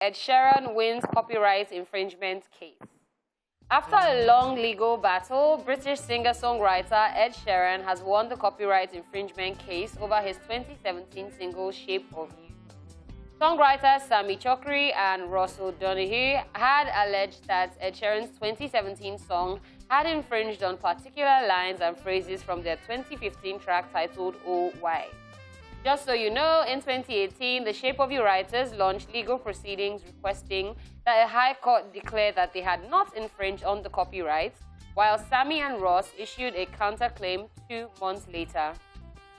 Ed Sheeran wins copyright infringement case. After a long legal battle, British singer-songwriter Ed Sheeran has won the copyright infringement case over his 2017 single Shape of You. Songwriters Sami, Chokri and Ross O'Donoghue had alleged that Ed Sheeran's 2017 song had infringed on particular lines and phrases from their 2015 track titled Oh Why. Just so you know, in 2018, the Shape of You writers launched legal proceedings requesting that a high court declare that they had not infringed on the copyright, while Sami and Ross issued a counterclaim 2 months later.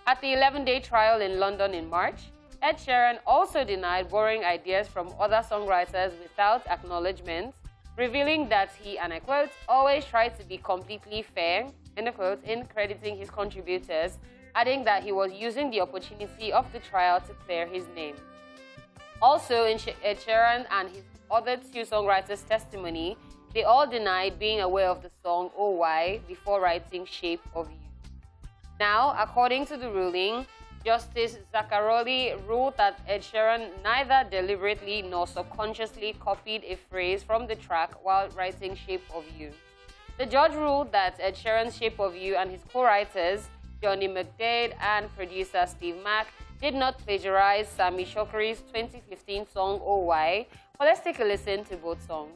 At the 11-day trial in London in March, Ed Sheeran also denied borrowing ideas from other songwriters without acknowledgement, revealing that he, and I quote, always tried to be completely fair, end of quote, in crediting his contributors, adding that he was using the opportunity of the trial to clear his name. Also, in Ed Sheeran and his other 2 songwriters' testimony, they all denied being aware of the song Oh Why before writing Shape of You. Now, according to the ruling, Justice Zaccaroli ruled that Ed Sheeran neither deliberately nor subconsciously copied a phrase from the track while writing Shape of You. The judge ruled that Ed Sheeran's Shape of You and his co-writers, Johnny McDade and producer Steve Mack, did not plagiarize Sami Chokri's 2015 song Oh Why. But let's take a listen to both songs.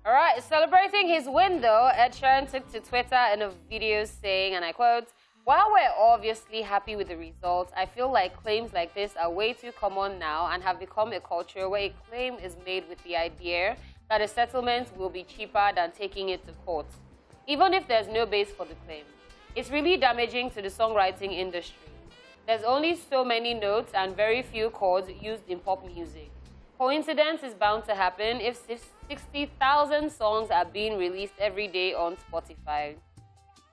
All right, celebrating his win though, Ed Sheeran took to Twitter in a video saying, and I quote, "While we're obviously happy with the results, I feel like claims like this are way too common now and have become a culture where a claim is made with the idea that a settlement will be cheaper than taking it to court, even if there's no base for the claim. It's really damaging to the songwriting industry. There's only so many notes and very few chords used in pop music. Coincidence is bound to happen if 60,000 songs are being released every day on Spotify.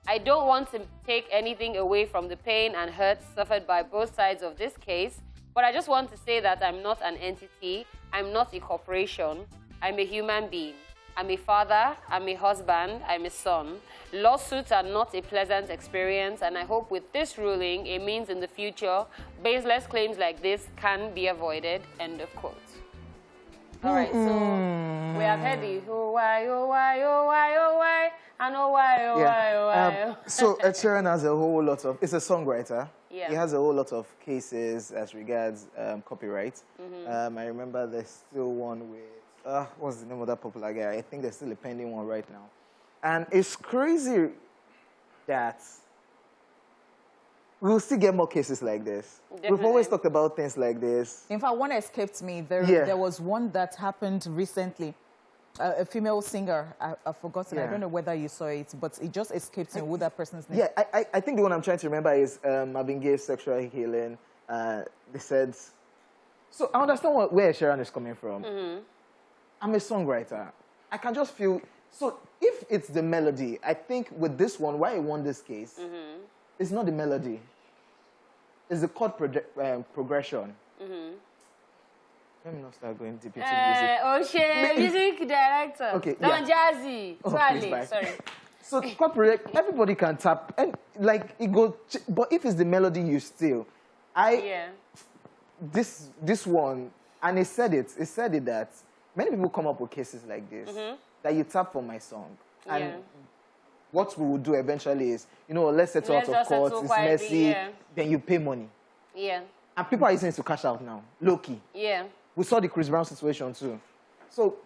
I don't want to take anything away from the pain and hurt suffered by both sides of this case, but I just want to say that I'm not an entity, I'm not a corporation, I'm a human being. I'm a father, I'm a husband, I'm a son. Lawsuits are not a pleasant experience, and I hope with this ruling, it means in the future, baseless claims like this can be avoided," end of quote. All right, so we have heard the oh why, oh why, oh why, oh why, and oh why, oh why, oh why. So Ed Sheeran has a whole lot of, it's a songwriter. Yeah. He has a whole lot of cases as regards copyright. I remember there's still one with, what's the name of that popular guy? I think there's still a pending one right now. And it's crazy that we'll still get more cases like this. Definitely. We've always talked about things like this. In fact, one escaped me. There was one that happened recently. A female singer, I've forgotten. I don't know whether you saw it, but it just escaped me with that person's name. Yeah, I think the one I'm trying to remember is Marvin Gaye's sexual healing. They said, so I understand where Sharon is coming from. I'm a songwriter. I can just feel, so if it's the melody, I think with this one, why I won this case, it's not the melody. It's the chord progression. Let me not start going deep into music. Oh, shit, music director. Okay, Don Jazzy. Sorry. So chord progression, everybody can tap, and like it goes, but if it's the melody you steal, this one, and it said it that many people come up with cases like this, that you tap for my song. And what we will do eventually is, you know, let's settle out of court, it's messy, then you pay money. And people are using it to cash out now, low-key. We saw the Chris Brown situation too. So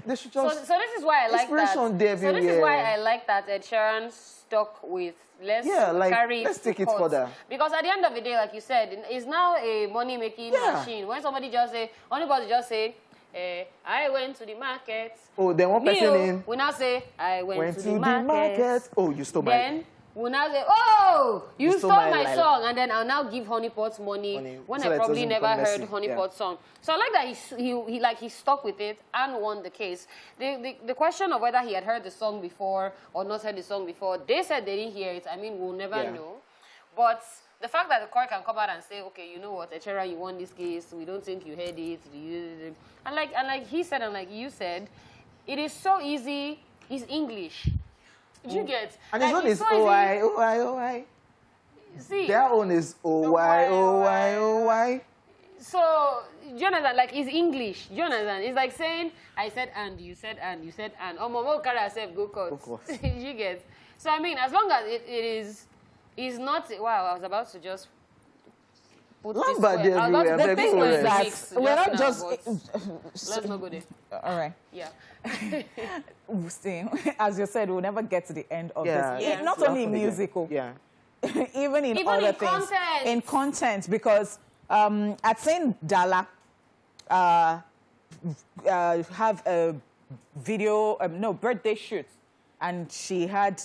they should just... So this is why I like that. So this is why I like that Ed Sheeran stuck with let's take it further. Because at the end of the day, like you said, it's now a money-making machine. When somebody just say, anybody just say, I went to the market. Oh, then one person in... We now say, I went to the market. Oh, you stole Then we now say, oh, you stole my song. And then I'll now give Honeypot's money when I probably never heard Honeypot's song. So I like that he stuck with it and won the case. The question of whether he had heard the song before or not heard the song before, they said they didn't hear it. I mean, we'll never know. But the fact that the court can come out and say, okay, you know what, Ed Sheeran, you won this case. We don't think you heard it. And like he said and like you said, it is so easy. It's English. You get. And his own is O-I, O-I, O-I. See. Their own is O-Y, O-Y, O-Y. So Jonathan, like, it's English. Jonathan, it's like saying, I said and, you said and, you said and. Oh, Momo Kara said, go court. You get. So, I mean, as long as it is not, wow, I was about to just put this way. The thing is that we're not just... Let's not go there. All right. Yeah. See, as you said, we'll never get to the end of this. Yeah. Not only musical. Yeah. Even in other things. Content. In content, because I'd seen Dala have a video, birthday shoot. And she had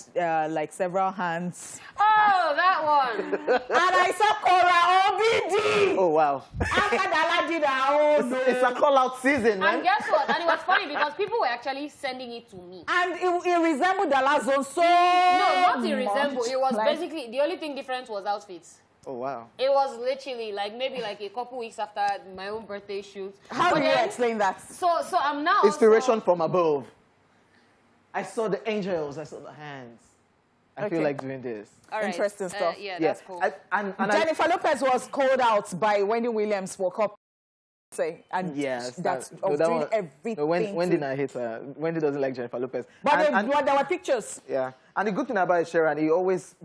like several hands. Oh, that one. And I saw Cora OBD. Oh, wow. After Dala did her own. It's a call-out season, man. And guess what? And it was funny because people were actually sending it to me. And it resembled Dala's own so No, not it resembled. It was like, basically, the only thing different was outfits. Oh, wow. It was literally like maybe like a couple weeks after my own birthday shoot. How do you explain that? So I'm now... Inspiration from above. I saw the angels. I saw the hands. I feel like doing this. All right. Interesting stuff. Yeah, that's cool. And Jennifer Lopez was called out by Wendy Williams for copy. And yes, that's doing everything. No, Wendy and I hate her. Wendy doesn't like Jennifer Lopez. But there were pictures. Yeah. And the good thing about Sheeran, he always,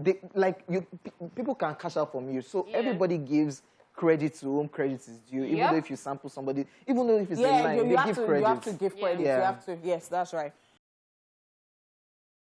people can cash out from you. So everybody gives credit to whom credit is due. Even though if you sample somebody, even though if it's a line, they give credit. You have to give credit. You have to, yes, that's right.